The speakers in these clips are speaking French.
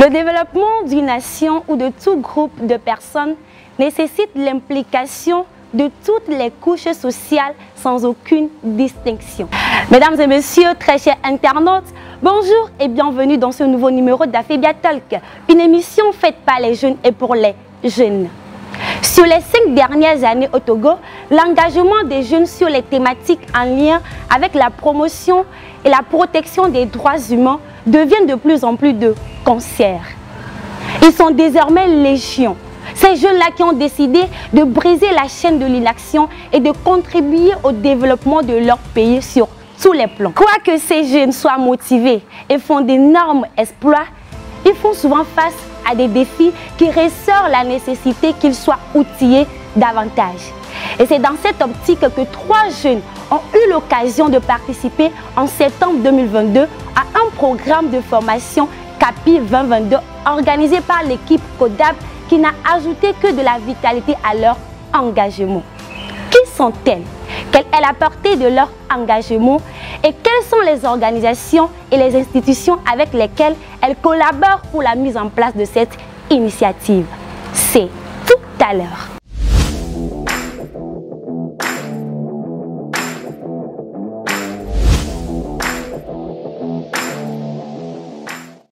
Le développement d'une nation ou de tout groupe de personnes nécessite l'implication de toutes les couches sociales sans aucune distinction. Mesdames et messieurs, très chers internautes, bonjour et bienvenue dans ce nouveau numéro d'Afébia Talk, une émission faite par les jeunes et pour les jeunes. Sur les 5 dernières années au Togo, l'engagement des jeunes sur les thématiques en lien avec la promotion et la protection des droits humains devient de plus en plus de concert. Ils sont désormais légion. Ces jeunes-là qui ont décidé de briser la chaîne de l'inaction et de contribuer au développement de leur pays sur tous les plans. Quoique ces jeunes soient motivés et font d'énormes exploits, ils font souvent face à des défis qui ressortent la nécessité qu'ils soient outillés davantage. Et c'est dans cette optique que 3 jeunes ont eu l'occasion de participer en septembre 2022 à un programme de formation CAPI 2022 organisé par l'équipe CODAB qui n'a ajouté que de la vitalité à leur engagement. Qui sont-elles? Quelle est la portée de leur engagement et quelles sont les organisations et les institutions avec lesquelles elles collaborent pour la mise en place de cette initiative? C'est tout à l'heure.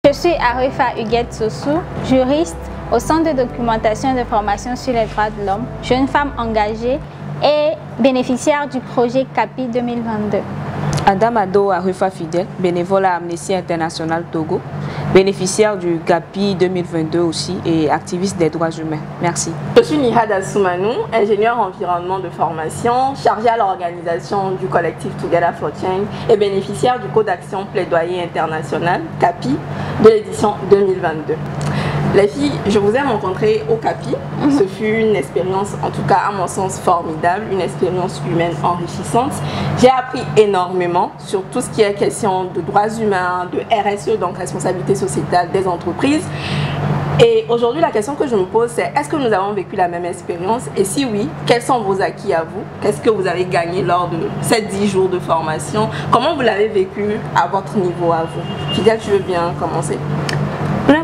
Je suis Arifa Huguette Sossou, juriste au Centre de documentation et de formation sur les droits de l'homme, jeune femme engagée et bénéficiaire du projet CAPI 2022. Adamado Arifa Fidel, bénévole à Amnesty International Togo, bénéficiaire du CAPI 2022 aussi et activiste des droits humains. Merci. Je suis Nihada Soumanou, ingénieure environnement de formation, chargée à l'organisation du collectif Together for Change et bénéficiaire du Code d'action plaidoyer international CAPI de l'édition 2022. Les filles, je vous ai rencontrées au CAPI. Ce fut une expérience, en tout cas à mon sens, formidable, une expérience humaine enrichissante. J'ai appris énormément sur tout ce qui est question de droits humains, de RSE, donc responsabilité sociétale des entreprises. Et aujourd'hui, la question que je me pose, c'est est-ce que nous avons vécu la même expérience? Et si oui, quels sont vos acquis à vous? Qu'est-ce que vous avez gagné lors de ces 10 jours de formation? Comment vous l'avez vécu à votre niveau à vous? Fidèle, tu veux bien commencer?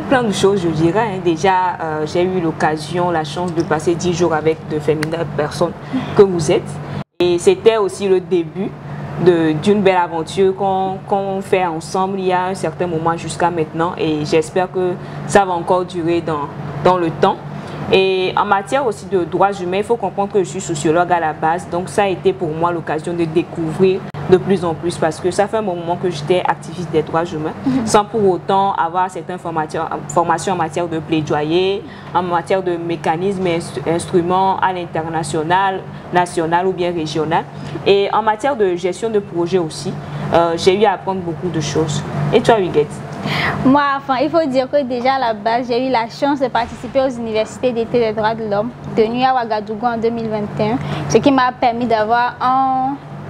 Plein de choses, je dirais. Déjà, j'ai eu l'occasion, la chance de passer 10 jours avec de féminines personnes que vous êtes. Et c'était aussi le début d'une belle aventure qu'on fait ensemble il y a un certain moment jusqu'à maintenant. Et j'espère que ça va encore durer dans le temps. Et en matière aussi de droits humains, il faut comprendre que je suis sociologue à la base. Donc ça a été pour moi l'occasion de découvrir de plus en plus parce que ça fait un moment que j'étais activiste des droits humains sans pour autant avoir certaines formations en matière de plaidoyer, en matière de mécanismes et instruments à l'international, national ou bien régional. Et en matière de gestion de projet aussi, j'ai eu à apprendre beaucoup de choses. Et toi, Huguette? Moi, il faut dire que déjà à la base, j'ai eu la chance de participer aux universités d'été des droits de l'homme tenues à Ouagadougou en 2021, ce qui m'a permis d'avoir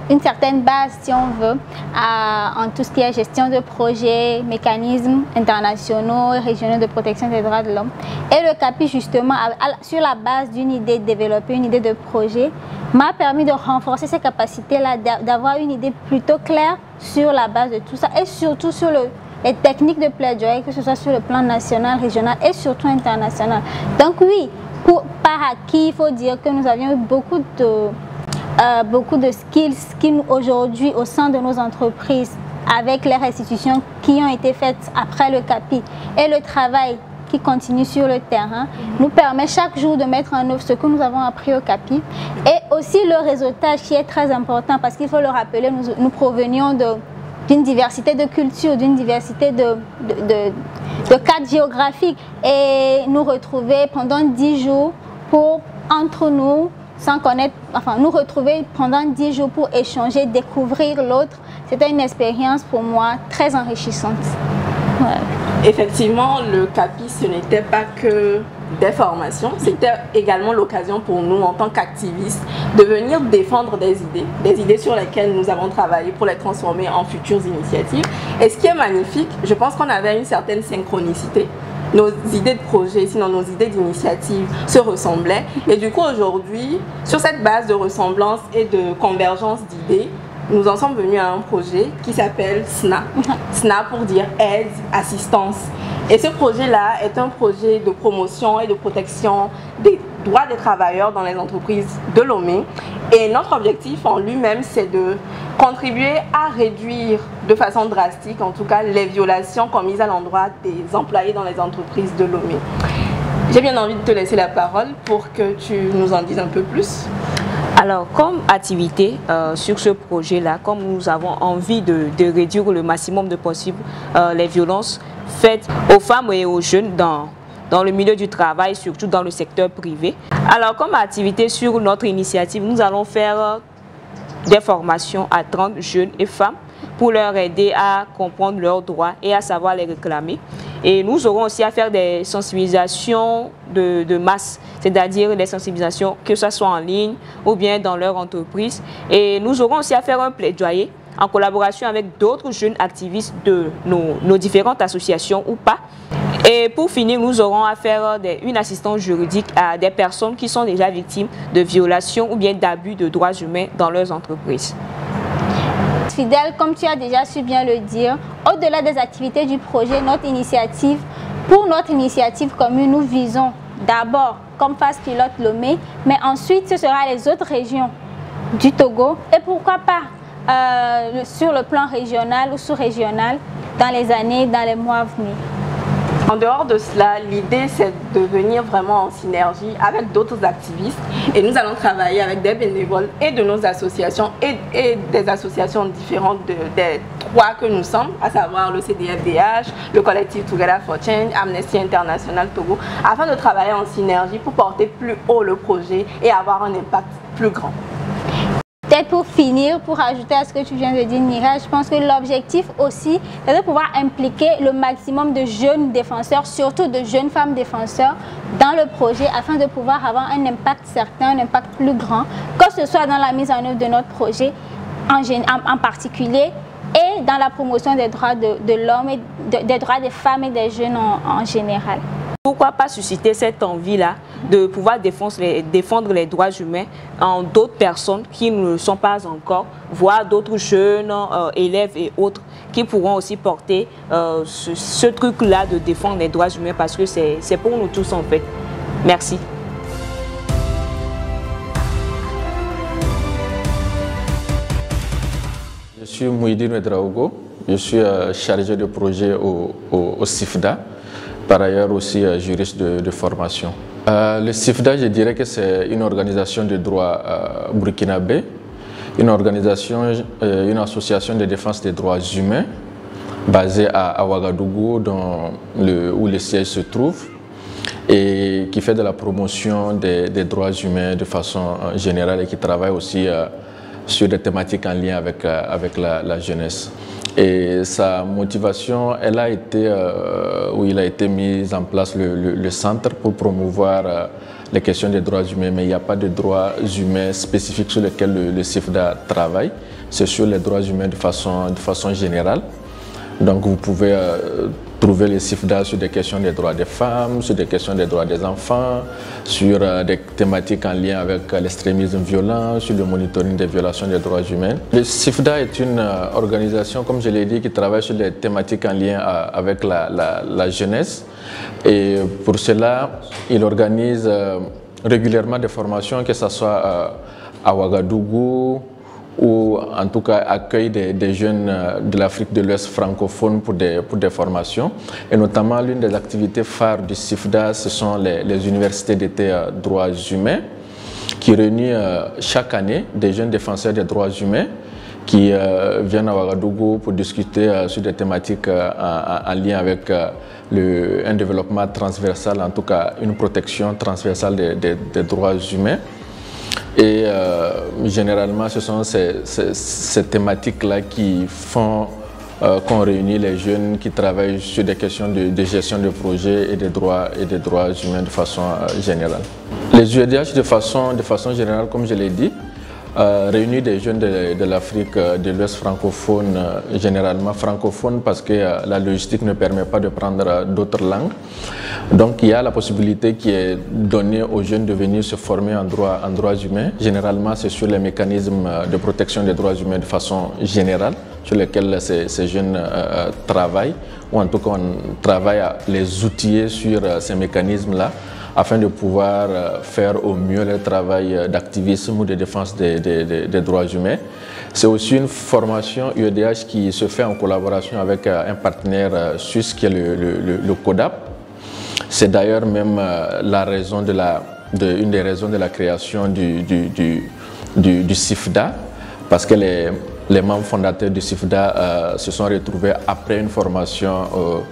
une certaine base, si on veut, en tout ce qui est gestion de projets, mécanismes internationaux et régionaux de protection des droits de l'homme. Et le CAPI, justement, sur la base d'une idée développée, une idée de projet, m'a permis de renforcer ces capacités-là, d'avoir une idée plutôt claire sur la base de tout ça et surtout sur les techniques de plaidoyer, que ce soit sur le plan national, régional et surtout international. Donc oui, par acquis, il faut dire que nous avions eu beaucoup de skills qui aujourd'hui au sein de nos entreprises avec les restitutions qui ont été faites après le CAPI et le travail qui continue sur le terrain nous permet chaque jour de mettre en œuvre ce que nous avons appris au CAPI et aussi le réseautage qui est très important parce qu'il faut le rappeler, nous provenions d'une diversité de cultures, d'une diversité de cadres géographiques et nous retrouver pendant 10 jours pour, entre nous, sans connaître, nous retrouver pendant 10 jours pour échanger, découvrir l'autre, c'était une expérience pour moi très enrichissante. Ouais. Effectivement, le CAPI, ce n'était pas que des formations, c'était également l'occasion pour nous, en tant qu'activistes, de venir défendre des idées sur lesquelles nous avons travaillé pour les transformer en futures initiatives. Et ce qui est magnifique, je pense qu'on avait une certaine synchronicité. Nos idées de projet, sinon nos idées d'initiative se ressemblaient. Et du coup, aujourd'hui, sur cette base de ressemblance et de convergence d'idées, nous en sommes venus à un projet qui s'appelle SNA. SNA pour dire aide, assistance. Et ce projet-là est un projet de promotion et de protection des droits des travailleurs dans les entreprises de Lomé. Et notre objectif en lui-même, c'est de contribuer à réduire de façon drastique, en tout cas, les violations commises à l'endroit des employés dans les entreprises de Lomé. J'ai bien envie de te laisser la parole pour que tu nous en dises un peu plus. Alors, comme activité sur ce projet-là, comme nous avons envie de réduire le maximum de possible les violences faites aux femmes et aux jeunes dans le milieu du travail, surtout dans le secteur privé. Alors, comme activité sur notre initiative, nous allons faire des formations à 30 jeunes et femmes pour leur aider à comprendre leurs droits et à savoir les réclamer. Et nous aurons aussi à faire des sensibilisations de masse, c'est-à-dire des sensibilisations que ce soit en ligne ou bien dans leur entreprise. Et nous aurons aussi à faire un plaidoyer en collaboration avec d'autres jeunes activistes de nos différentes associations ou pas. Et pour finir, nous aurons à faire une assistance juridique à des personnes qui sont déjà victimes de violations ou bien d'abus de droits humains dans leurs entreprises. Fidèle, comme tu as déjà su bien le dire, au-delà des activités du projet, pour notre initiative commune, nous visons d'abord comme phase pilote Lomé, mais ensuite ce sera les autres régions du Togo et pourquoi pas sur le plan régional ou sous-régional dans les mois à venir. En dehors de cela, l'idée c'est de venir vraiment en synergie avec d'autres activistes et nous allons travailler avec des bénévoles et de nos associations et des associations différentes des trois que nous sommes, à savoir le CDFDH, le collectif Together for Change, Amnesty International Togo, afin de travailler en synergie pour porter plus haut le projet et avoir un impact plus grand. Peut-être pour finir, pour ajouter à ce que tu viens de dire, Nira, je pense que l'objectif aussi, c'est de pouvoir impliquer le maximum de jeunes défenseurs, surtout de jeunes femmes défenseurs, dans le projet afin de pouvoir avoir un impact certain, un impact plus grand, que ce soit dans la mise en œuvre de notre projet en particulier et dans la promotion des droits de l'homme, et des droits des femmes et des jeunes en général. Pourquoi pas susciter cette envie-là de pouvoir défendre les droits humains en d'autres personnes qui ne le sont pas encore, voire d'autres jeunes, élèves et autres qui pourront aussi porter ce truc-là de défendre les droits humains parce que c'est pour nous tous en fait. Merci. Je suis Mouhidine Ouedraogo, je suis chargé de projet au CIFDA. Par ailleurs aussi juriste de formation. Le CIFDA, je dirais que c'est une organisation de droit burkinabé, une association de défense des droits humains basée à Ouagadougou, où le siège se trouve, et qui fait de la promotion des droits humains de façon générale et qui travaille aussi sur des thématiques en lien avec la jeunesse. Et sa motivation, il a été mis en place le centre pour promouvoir les questions des droits humains, mais il n'y a pas de droits humains spécifiques sur lesquels le CIFDA travaille. C'est sur les droits humains de façon générale. Donc vous pouvez trouver le CIFDA sur des questions des droits des femmes, sur des questions des droits des enfants, sur des thématiques en lien avec l'extrémisme violent, sur le monitoring des violations des droits humains. Le CIFDA est une organisation, comme je l'ai dit, qui travaille sur les thématiques en lien avec la jeunesse. Et pour cela, il organise régulièrement des formations, que ce soit à Ouagadougou, ou en tout cas accueille des jeunes de l'Afrique de l'Ouest francophone pour des formations. Et notamment l'une des activités phares du CIFDA, ce sont les universités d'été droits humains, qui réunit chaque année des jeunes défenseurs des droits humains qui viennent à Ouagadougou pour discuter sur des thématiques en lien avec un développement transversal, en tout cas une protection transversale des droits humains. Et généralement, ce sont ces thématiques-là qui font qu'on réunit les jeunes qui travaillent sur des questions de gestion de projets et des droits humains de façon générale. Les UEDH, de façon générale, comme je l'ai dit, réunit des jeunes de l'Afrique de l'Ouest francophone, généralement francophone parce que la logistique ne permet pas de prendre d'autres langues. Donc il y a la possibilité qui est donnée aux jeunes de venir se former en droits humains. Généralement c'est sur les mécanismes de protection des droits humains de façon générale. sur lesquels ces jeunes travaillent, ou en tout cas on travaille à les outiller sur ces mécanismes-là, afin de pouvoir faire au mieux le travail d'activisme ou de défense des droits humains. C'est aussi une formation UEDH qui se fait en collaboration avec un partenaire suisse qui est le CODAP. C'est d'ailleurs même une des raisons de la création du CIFDA, parce que les membres fondateurs du CIFDA se sont retrouvés après une formation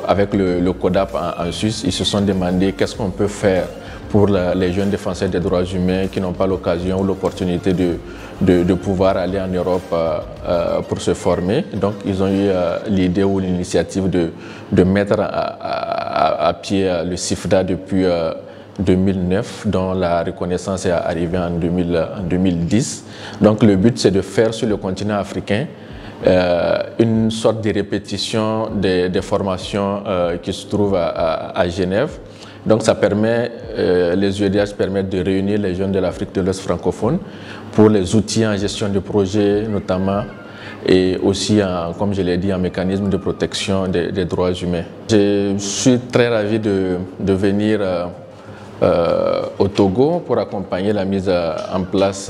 avec le CODAP en Suisse. Ils se sont demandé qu'est-ce qu'on peut faire pour les jeunes défenseurs des droits humains qui n'ont pas l'occasion ou l'opportunité de pouvoir aller en Europe pour se former. Donc ils ont eu l'idée ou l'initiative de mettre à pied le CIFDA depuis 2009, dont la reconnaissance est arrivée en 2010. Donc le but, c'est de faire sur le continent africain une sorte de répétition des formations qui se trouvent à Genève. Donc ça permet, les UEDH permettent de réunir les jeunes de l'Afrique de l'Ouest francophone pour les outils en gestion de projets notamment, et aussi, comme je l'ai dit, en mécanisme de protection des droits humains. Je suis très ravi de venir au Togo pour accompagner la mise en place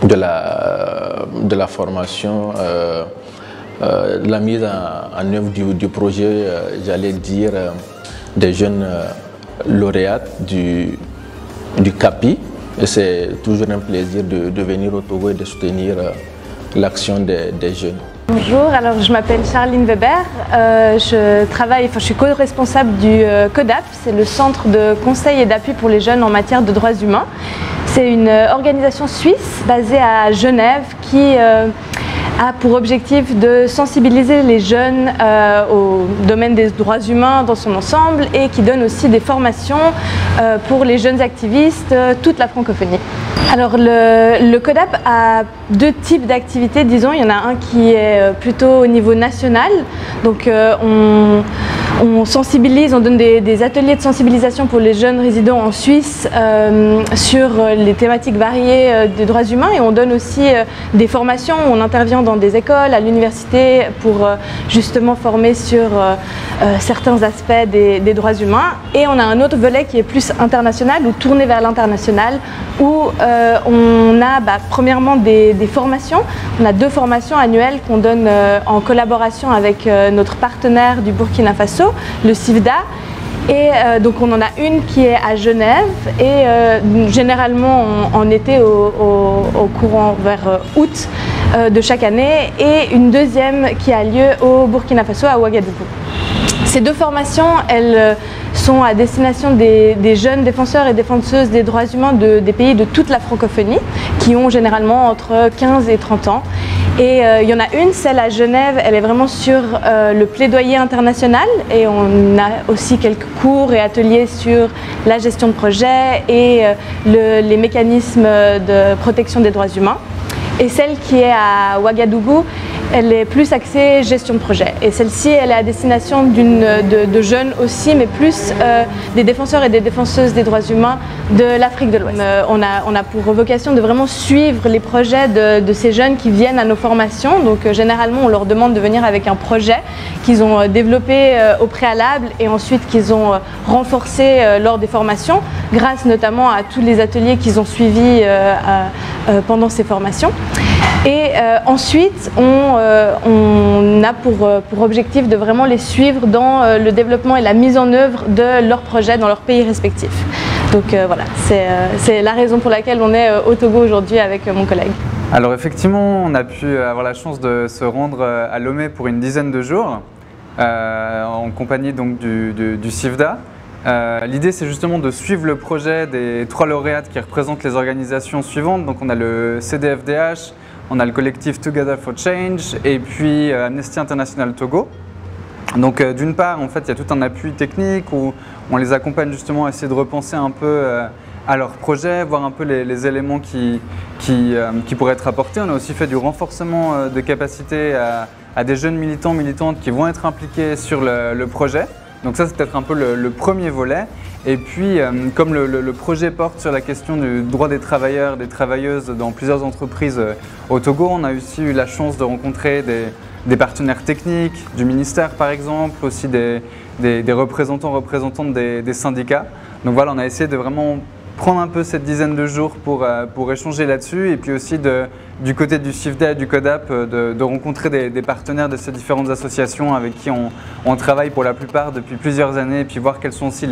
de la formation, la mise en œuvre du projet, j'allais dire, des jeunes lauréates du CAPI. Et c'est toujours un plaisir de venir au Togo et de soutenir l'action des jeunes. Bonjour, alors je m'appelle Charline Weber, je suis co-responsable du CODAP, c'est le centre de conseil et d'appui pour les jeunes en matière de droits humains. C'est une organisation suisse basée à Genève qui a pour objectif de sensibiliser les jeunes au domaine des droits humains dans son ensemble et qui donne aussi des formations pour les jeunes activistes, toute la francophonie. Alors le CODAP a deux types d'activités, disons. Il y en a un qui est plutôt au niveau national, donc on sensibilise, on donne des ateliers de sensibilisation pour les jeunes résidents en Suisse sur les thématiques variées des droits humains, et on donne aussi des formations, on intervient dans des écoles, à l'université pour justement former sur certains aspects des droits humains. Et on a un autre volet qui est plus international ou tourné vers l'international, où on a premièrement des formations. On a 2 formations annuelles qu'on donne en collaboration avec notre partenaire du Burkina Faso, le CIFDA. Et donc on en a une qui est à Genève et généralement en été au courant vers août de chaque année, et une deuxième qui a lieu au Burkina Faso à Ouagadougou. Ces 2 formations, elles sont à destination des jeunes défenseurs et défenseuses des droits humains des pays de toute la francophonie, qui ont généralement entre 15 et 30 ans. Et il y en a une, celle à Genève, elle est vraiment sur le plaidoyer international, et on a aussi quelques cours et ateliers sur la gestion de projet et les mécanismes de protection des droits humains. Et celle qui est à Ouagadougou, elle est plus axée gestion de projet. Et celle-ci, elle est à destination de jeunes aussi, mais plus des défenseurs et des défenseuses des droits humains de l'Afrique de l'Ouest. On a pour vocation de vraiment suivre les projets de ces jeunes qui viennent à nos formations. Donc généralement, on leur demande de venir avec un projet qu'ils ont développé au préalable et ensuite qu'ils ont renforcé lors des formations, grâce notamment à tous les ateliers qu'ils ont suivis pendant ces formations. Et ensuite, on a pour objectif de vraiment les suivre dans le développement et la mise en œuvre de leurs projets dans leurs pays respectifs. Donc voilà, c'est la raison pour laquelle on est au Togo aujourd'hui avec mon collègue. Alors effectivement, on a pu avoir la chance de se rendre à Lomé pour une dizaine de jours, en compagnie donc du CIFDA. L'idée, c'est justement de suivre le projet des 3 lauréates qui représentent les organisations suivantes. Donc on a le CDFDH, on a le collectif Together for Change et puis Amnesty International Togo. Donc d'une part, en fait, il y a tout un appui technique où on les accompagne justement à essayer de repenser un peu à leur projet, voir un peu les éléments qui pourraient être apportés. On a aussi fait du renforcement de capacité à des jeunes militants, militantes qui vont être impliqués sur le projet. Donc ça, c'est peut-être un peu le premier volet. Et puis, comme le projet porte sur la question du droit des travailleurs, des travailleuses dans plusieurs entreprises au Togo, on a aussi eu la chance de rencontrer des partenaires techniques, du ministère par exemple, aussi des représentantes des syndicats. Donc voilà, on a essayé de vraiment prendre un peu cette dizaine de jours pour échanger là-dessus, et puis aussi du côté du CIFDA et du CODAP de rencontrer des partenaires de ces différentes associations avec qui on travaille pour la plupart depuis plusieurs années, et puis voir quels sont aussi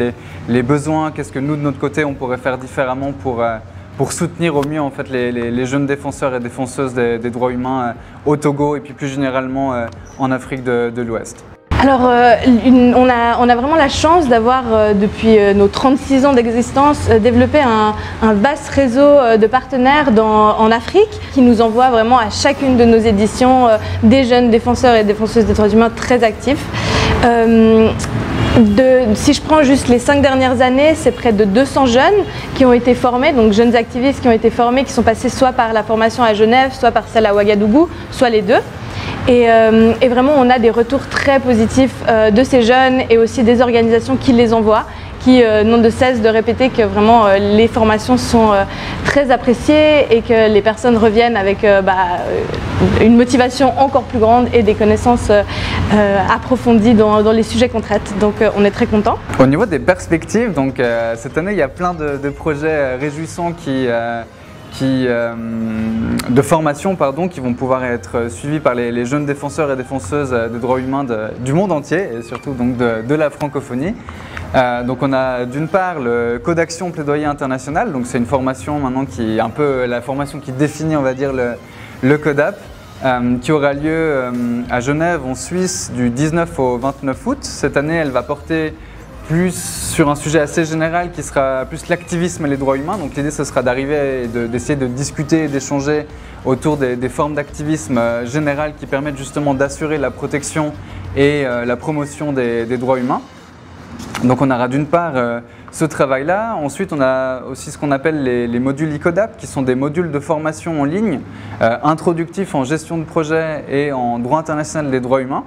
les besoins, qu'est-ce que nous de notre côté on pourrait faire différemment pour soutenir au mieux en fait les jeunes défenseurs et défenseuses des droits humains au Togo et puis plus généralement en Afrique de l'Ouest. Alors, on a vraiment la chance d'avoir, depuis nos 36 ans d'existence, développé un vaste réseau de partenaires en Afrique qui nous envoie vraiment à chacune de nos éditions des jeunes défenseurs et défenseuses des droits humains très actifs. Si je prends juste les 5 dernières années, c'est près de 200 jeunes qui ont été formés, donc jeunes activistes qui ont été formés, qui sont passés soit par la formation à Genève, soit par celle à Ouagadougou, soit les deux. Et vraiment, on a des retours très positifs de ces jeunes et aussi des organisations qui les envoient, qui n'ont de cesse de répéter que vraiment les formations sont très appréciées et que les personnes reviennent avec une motivation encore plus grande et des connaissances approfondies dans les sujets qu'on traite. Donc on est très contents. Au niveau des perspectives, donc, cette année, il y a plein de projets réjouissants de formation qui vont pouvoir être suivis par les jeunes défenseurs et défenseuses des droits humains du monde entier et surtout donc de la francophonie. Donc on a d'une part le Code d'Action Plaidoyer International, donc c'est une formation maintenant qui est un peu la formation qui définit on va dire le CODAP, qui aura lieu à Genève en Suisse du 19 au 29 août. Cette année elle va porter plus sur un sujet assez général qui sera plus l'activisme et les droits humains. Donc l'idée ce sera d'arriver et d'essayer de discuter et d'échanger autour des formes d'activisme général qui permettent justement d'assurer la protection et la promotion des droits humains. Donc on aura d'une part ce travail-là. Ensuite on a aussi ce qu'on appelle les modules ICODAP qui sont des modules de formation en ligne introductifs en gestion de projet et en droit international des droits humains.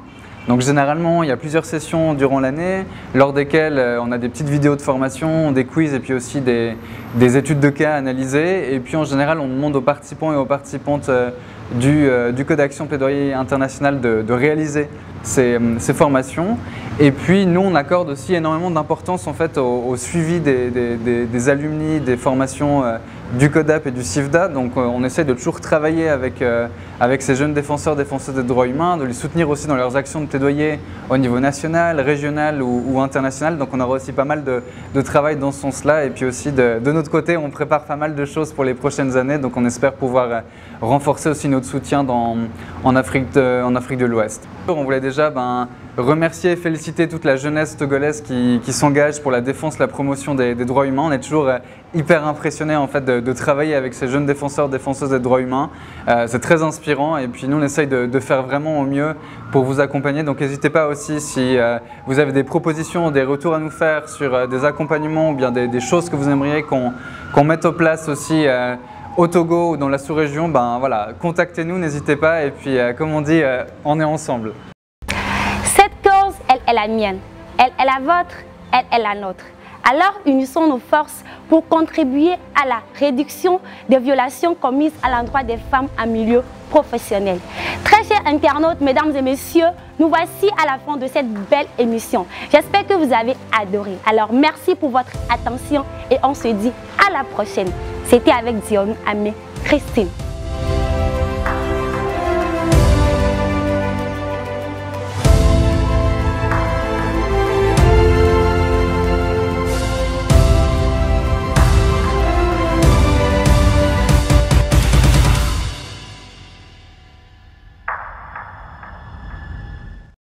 Donc généralement, il y a plusieurs sessions durant l'année, lors desquelles on a des petites vidéos de formation, des quiz et puis aussi des études de cas analysées. Et puis en général, on demande aux participants et aux participantes du Code d'Action Plaidoyer International de réaliser ces formations. Et puis nous, on accorde aussi énormément d'importance en fait au suivi des alumni des formations du CODAP et du CIFDA. Donc on essaie de toujours travailler avec ces jeunes défenseurs, défenseuses des droits humains, de les soutenir aussi dans leurs actions de plaidoyer au niveau national, régional ou international. Donc on aura aussi pas mal de travail dans ce sens-là. Et puis aussi de notre côté, on prépare pas mal de choses pour les prochaines années. Donc on espère pouvoir renforcer aussi notre soutien en Afrique de l'Ouest. On voulait déjà remercier et féliciter toute la jeunesse togolaise qui s'engage pour la défense, la promotion des droits humains. On est toujours hyper impressionné en fait de travailler avec ces jeunes défenseurs, défenseuses des droits humains. C'est très inspirant et puis nous on essaye de faire vraiment au mieux pour vous accompagner. Donc n'hésitez pas aussi si vous avez des propositions, des retours à nous faire sur des accompagnements ou bien des choses que vous aimeriez qu'on mette en place aussi au Togo ou dans la sous-région, voilà, contactez-nous, n'hésitez pas et puis comme on dit, on est ensemble. Cette cause, elle est la mienne, elle est la vôtre, elle est la nôtre. Alors unissons nos forces pour contribuer à la réduction des violations commises à l'endroit des femmes en milieu professionnel. Très chers internautes, mesdames et messieurs, nous voici à la fin de cette belle émission. J'espère que vous avez adoré. Alors merci pour votre attention et on se dit à la prochaine. C'était avec Dionne Amé Christine.